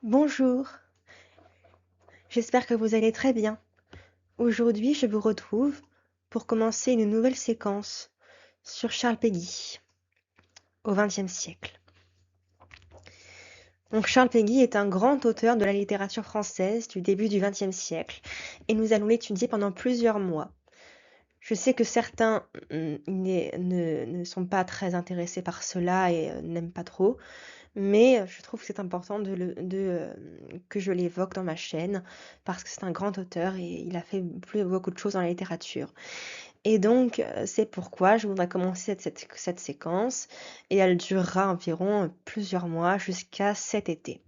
Bonjour, j'espère que vous allez très bien. Aujourd'hui, je vous retrouve pour commencer une nouvelle séquence sur Charles Péguy au XXe siècle. Donc Charles Péguy est un grand auteur de la littérature française du début du XXe siècle et nous allons l'étudier pendant plusieurs mois. Je sais que certains ne sont pas très intéressés par cela et n'aiment pas trop, mais je trouve que c'est important que je l'évoque dans ma chaîne parce que c'est un grand auteur et il a fait beaucoup de choses dans la littérature. Et donc, c'est pourquoi je voudrais commencer cette séquence et elle durera environ plusieurs mois jusqu'à cet été.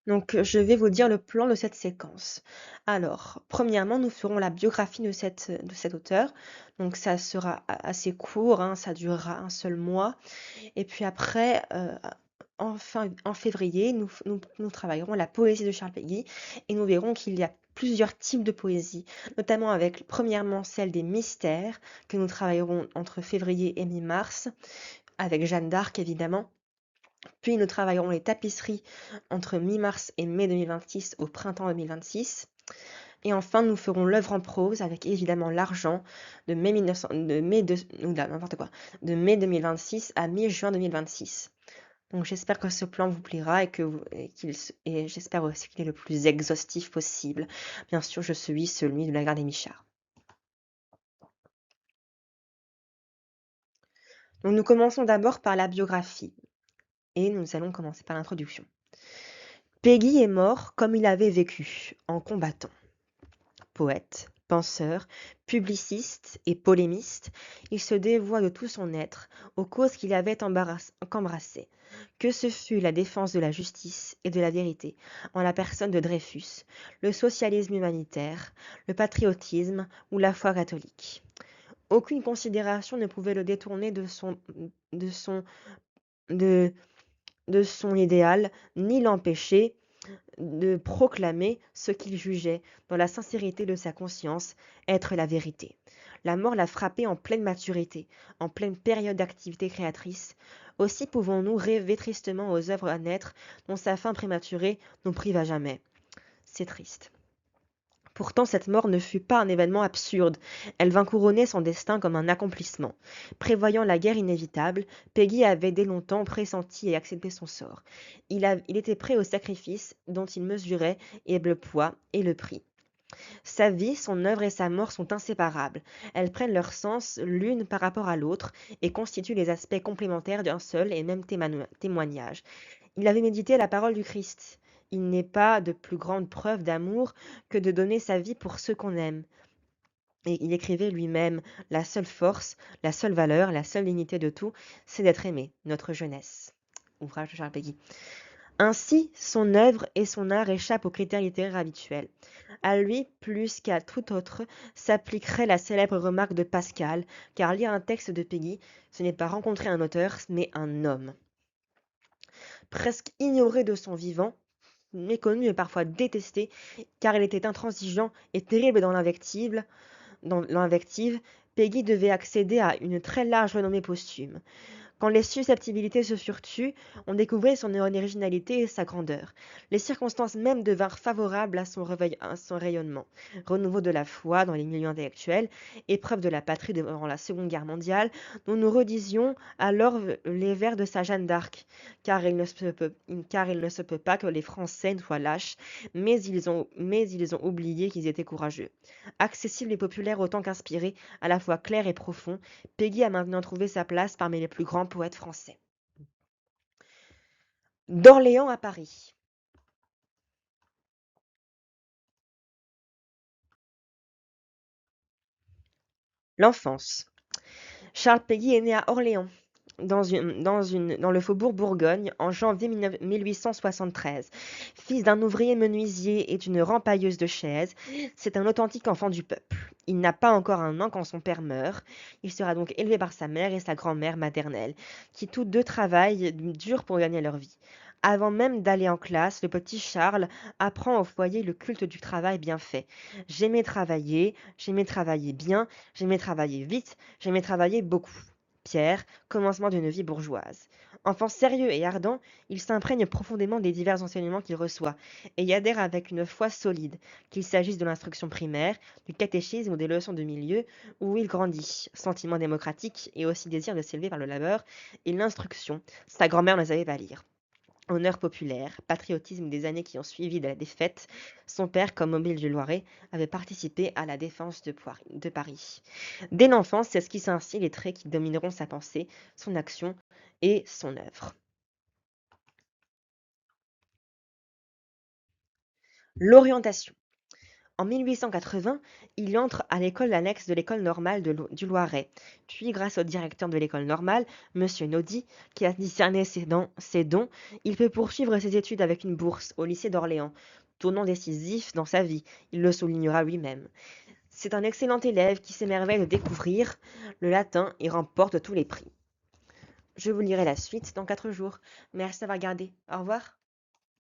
Donc, je vais vous dire le plan de cette séquence. Alors, premièrement, nous ferons la biographie de cet auteur. Donc, ça sera assez court, hein, ça durera un seul mois. Et puis après, en février, nous travaillerons la poésie de Charles Péguy et nous verrons qu'il y a plusieurs types de poésie, notamment avec premièrement celle des mystères que nous travaillerons entre février et mi-mars, avec Jeanne d'Arc évidemment. Puis nous travaillerons les tapisseries entre mi-mars et mai 2026 au printemps 2026. Et enfin, nous ferons l'œuvre en prose avec évidemment l'argent de mai 1900, de mai de, oula, n'importe quoi, de mai 2026 à mi-juin 2026. Donc j'espère que ce plan vous plaira et j'espère aussi qu'il est le plus exhaustif possible. Bien sûr, je suis celui de la gare des Michards. Donc nous commençons d'abord par la biographie et nous allons commencer par l'introduction. Péguy est mort comme il avait vécu, en combattant. Poète, penseur, publiciste et polémiste, il se dévoua de tout son être aux causes qu'il avait qu'embrassées, que ce fût la défense de la justice et de la vérité, en la personne de Dreyfus, le socialisme humanitaire, le patriotisme ou la foi catholique. Aucune considération ne pouvait le détourner de son, de, de son idéal, ni l'empêcher de proclamer ce qu'il jugeait, dans la sincérité de sa conscience, être la vérité. La mort l'a frappé en pleine maturité, en pleine période d'activité créatrice. Aussi pouvons-nous rêver tristement aux œuvres à naître dont sa fin prématurée nous prive à jamais. C'est triste. Pourtant, cette mort ne fut pas un événement absurde, elle vint couronner son destin comme un accomplissement. Prévoyant la guerre inévitable, Péguy avait dès longtemps pressenti et accepté son sort. Il était prêt au sacrifice dont il mesurait et le poids et le prix. Sa vie, son œuvre et sa mort sont inséparables. Elles prennent leur sens l'une par rapport à l'autre et constituent les aspects complémentaires d'un seul et même témoignage. Il avait médité la parole du Christ. Il n'est pas de plus grande preuve d'amour que de donner sa vie pour ceux qu'on aime. Et il écrivait lui-même, la seule force, la seule valeur, la seule dignité de tout, c'est d'être aimé, notre jeunesse. Ouvrage de Charles Péguy. Ainsi, son œuvre et son art échappent aux critères littéraires habituels. À lui, plus qu'à tout autre, s'appliquerait la célèbre remarque de Pascal, car lire un texte de Péguy, ce n'est pas rencontrer un auteur, mais un homme. Presque ignoré de son vivant, méconnu et parfois détesté, car il était intransigeant et terrible dans l'invective, Péguy devait accéder à une très large renommée posthume. Quand les susceptibilités se furent tues, on découvrit son originalité et sa grandeur. Les circonstances mêmes devinrent favorables à son rayonnement. Renouveau de la foi dans les milieux intellectuels, épreuve de la patrie durant la Seconde Guerre mondiale, nous redisions alors les vers de sa Jeanne d'Arc, car il ne se peut pas que les Français soient lâches, mais ils ont oublié qu'ils étaient courageux. Accessible et populaire autant qu'inspiré, à la fois clair et profond, Péguy a maintenant trouvé sa place parmi les plus grands poètes français. D'Orléans à Paris. L'enfance. Charles Péguy est né à Orléans, dans le faubourg Bourgogne, en janvier 1873. Fils d'un ouvrier menuisier et d'une rempailleuse de chaises, c'est un authentique enfant du peuple. Il n'a pas encore un an quand son père meurt. Il sera donc élevé par sa mère et sa grand-mère maternelle, qui tous deux travaillent dur pour gagner leur vie. Avant même d'aller en classe, le petit Charles apprend au foyer le culte du travail bien fait. J'aimais travailler bien, j'aimais travailler vite, j'aimais travailler beaucoup. Pierre, commencement d'une vie bourgeoise. Enfant sérieux et ardent, il s'imprègne profondément des divers enseignements qu'il reçoit et y adhère avec une foi solide, qu'il s'agisse de l'instruction primaire, du catéchisme ou des leçons de milieu où il grandit. Sentiment démocratique et aussi désir de s'élever par le labeur et l'instruction. Sa grand-mère ne savait pas lire. Honneur populaire, patriotisme des années qui ont suivi de la défaite, son père, comme mobile du Loiret, avait participé à la défense de Paris. Dès l'enfance, c'est ce qui ainsi les traits qui domineront sa pensée, son action et son œuvre. L'orientation. En 1880, il entre à l'école annexe de l'école normale du Loiret. Puis, grâce au directeur de l'école normale, Monsieur Naudy, qui a discerné ses dons, il peut poursuivre ses études avec une bourse au lycée d'Orléans. Tournant décisif dans sa vie, il le soulignera lui-même. C'est un excellent élève qui s'émerveille de découvrir le latin et remporte tous les prix. Je vous lirai la suite dans 4 jours. Merci d'avoir regardé. Au revoir.